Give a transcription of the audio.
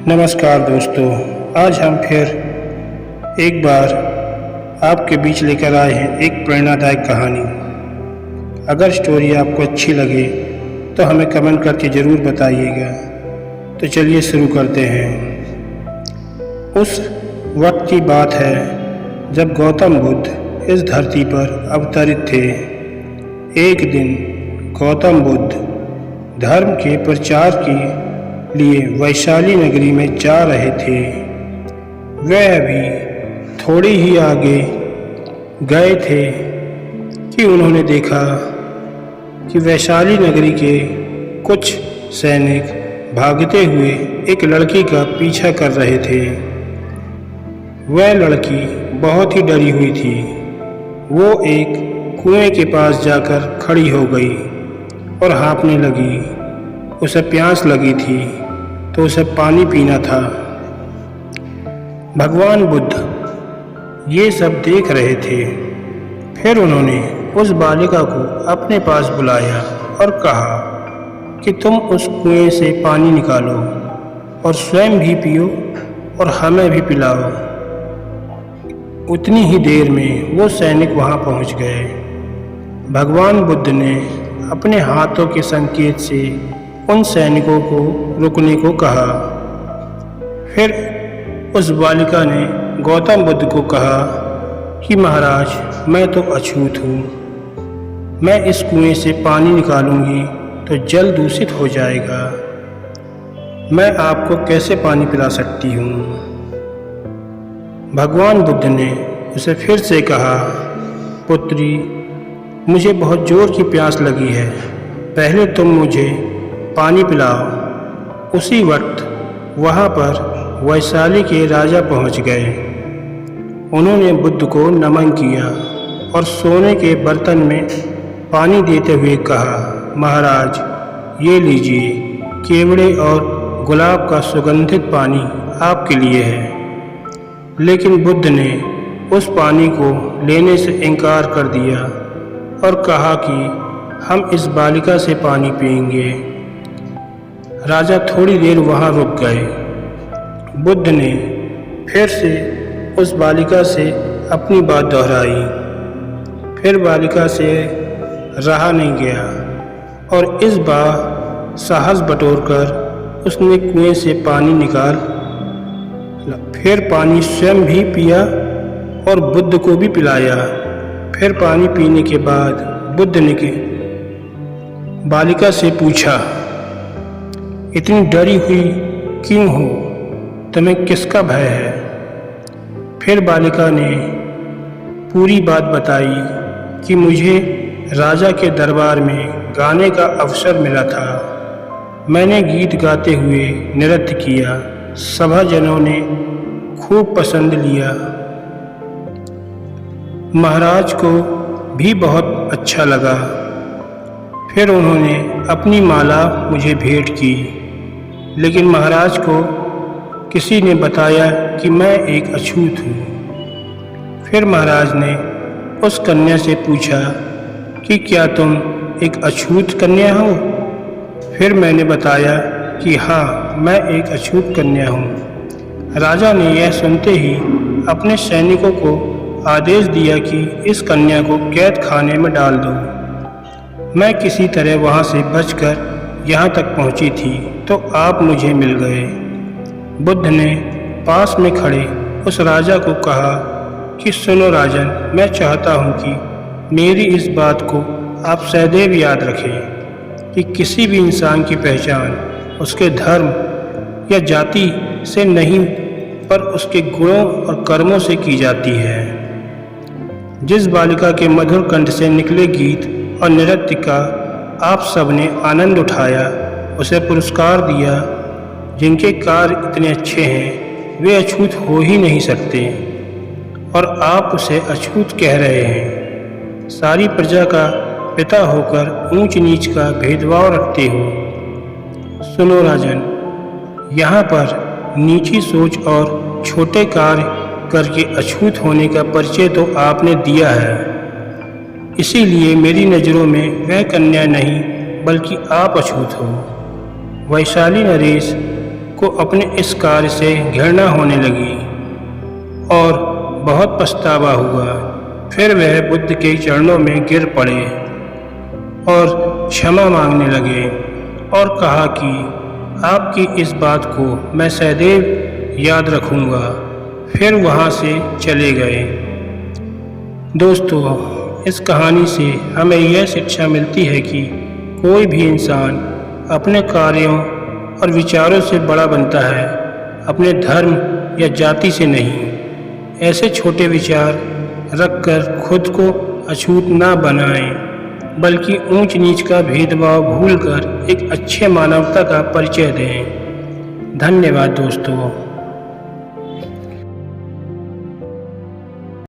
नमस्कार दोस्तों, आज हम फिर एक बार आपके बीच लेकर आए हैं एक प्रेरणादायक कहानी। अगर स्टोरी आपको अच्छी लगे तो हमें कमेंट करके ज़रूर बताइएगा। तो चलिए शुरू करते हैं। उस वक्त की बात है जब गौतम बुद्ध इस धरती पर अवतरित थे। एक दिन गौतम बुद्ध धर्म के प्रचार के लिए वैशाली नगरी में जा रहे थे। वह अभी थोड़ी ही आगे गए थे कि उन्होंने देखा कि वैशाली नगरी के कुछ सैनिक भागते हुए एक लड़की का पीछा कर रहे थे। वह लड़की बहुत ही डरी हुई थी। वो एक कुएं के पास जाकर खड़ी हो गई और हाँफने लगी। उसे प्यास लगी थी तो उसे पानी पीना था। भगवान बुद्ध ये सब देख रहे थे। फिर उन्होंने उस बालिका को अपने पास बुलाया और कहा कि तुम उस कुएं से पानी निकालो और स्वयं भी पियो और हमें भी पिलाओ। उतनी ही देर में वो सैनिक वहाँ पहुँच गए। भगवान बुद्ध ने अपने हाथों के संकेत से उन सैनिकों को रुकने को कहा। फिर उस बालिका ने गौतम बुद्ध को कहा कि महाराज, मैं तो अछूत हूँ। मैं इस कुएं से पानी निकालूंगी तो जल दूषित हो जाएगा। मैं आपको कैसे पानी पिला सकती हूँ? भगवान बुद्ध ने उसे फिर से कहा, पुत्री, मुझे बहुत जोर की प्यास लगी है। पहले तुम मुझे पानी पिलाओ। उसी वक्त वहाँ पर वैशाली के राजा पहुँच गए। उन्होंने बुद्ध को नमन किया और सोने के बर्तन में पानी देते हुए कहा, महाराज, ये लीजिए, केवड़े और गुलाब का सुगंधित पानी आपके लिए है। लेकिन बुद्ध ने उस पानी को लेने से इनकार कर दिया और कहा कि हम इस बालिका से पानी पिएंगे। राजा थोड़ी देर वहाँ रुक गए। बुद्ध ने फिर से उस बालिका से अपनी बात दोहराई। फिर बालिका से रहा नहीं गया और इस बार साहस बटोरकर उसने कुएं से पानी निकाल। फिर पानी स्वयं भी पिया और बुद्ध को भी पिलाया। फिर पानी पीने के बाद बुद्ध ने बालिका से पूछा, इतनी डरी हुई क्यों हो? तुम्हें किसका भय है? फिर बालिका ने पूरी बात बताई कि मुझे राजा के दरबार में गाने का अवसर मिला था। मैंने गीत गाते हुए नृत्य किया। सभाजनों ने खूब पसंद लिया। महाराज को भी बहुत अच्छा लगा। फिर उन्होंने अपनी माला मुझे भेंट की। लेकिन महाराज को किसी ने बताया कि मैं एक अछूत हूँ। फिर महाराज ने उस कन्या से पूछा कि क्या तुम एक अछूत कन्या हो? फिर मैंने बताया कि हाँ, मैं एक अछूत कन्या हूँ। राजा ने यह सुनते ही अपने सैनिकों को आदेश दिया कि इस कन्या को कैद खाने में डाल दो। मैं किसी तरह वहाँ से बचकर यहाँ तक पहुँची थी तो आप मुझे मिल गए। बुद्ध ने पास में खड़े उस राजा को कहा कि सुनो राजन, मैं चाहता हूँ कि मेरी इस बात को आप सदैव याद रखें कि किसी भी इंसान की पहचान उसके धर्म या जाति से नहीं, पर उसके गुणों और कर्मों से की जाती है। जिस बालिका के मधुर कंठ से निकले गीत और नृत्य का आप सबने आनंद उठाया, उसे पुरस्कार दिया। जिनके कार्य इतने अच्छे हैं वे अछूत हो ही नहीं सकते और आप उसे अछूत कह रहे हैं। सारी प्रजा का पिता होकर ऊंच नीच का भेदभाव रखते हो। सुनो राजन, यहाँ पर नीची सोच और छोटे कार्य करके अछूत होने का परिचय तो आपने दिया है। इसीलिए मेरी नज़रों में वह कन्या नहीं बल्कि आप अछूत हो। वैशाली नरेश को अपने इस कार्य से घृणा होने लगी और बहुत पछतावा हुआ। फिर वह बुद्ध के चरणों में गिर पड़े और क्षमा मांगने लगे और कहा कि आपकी इस बात को मैं सदैव याद रखूँगा। फिर वहाँ से चले गए। दोस्तों, इस कहानी से हमें यह शिक्षा मिलती है कि कोई भी इंसान अपने कार्यों और विचारों से बड़ा बनता है, अपने धर्म या जाति से नहीं। ऐसे छोटे विचार रखकर खुद को अछूत ना बनाएं, बल्कि ऊंच नीच का भेदभाव भूलकर एक अच्छे मानवता का परिचय दें। धन्यवाद दोस्तों।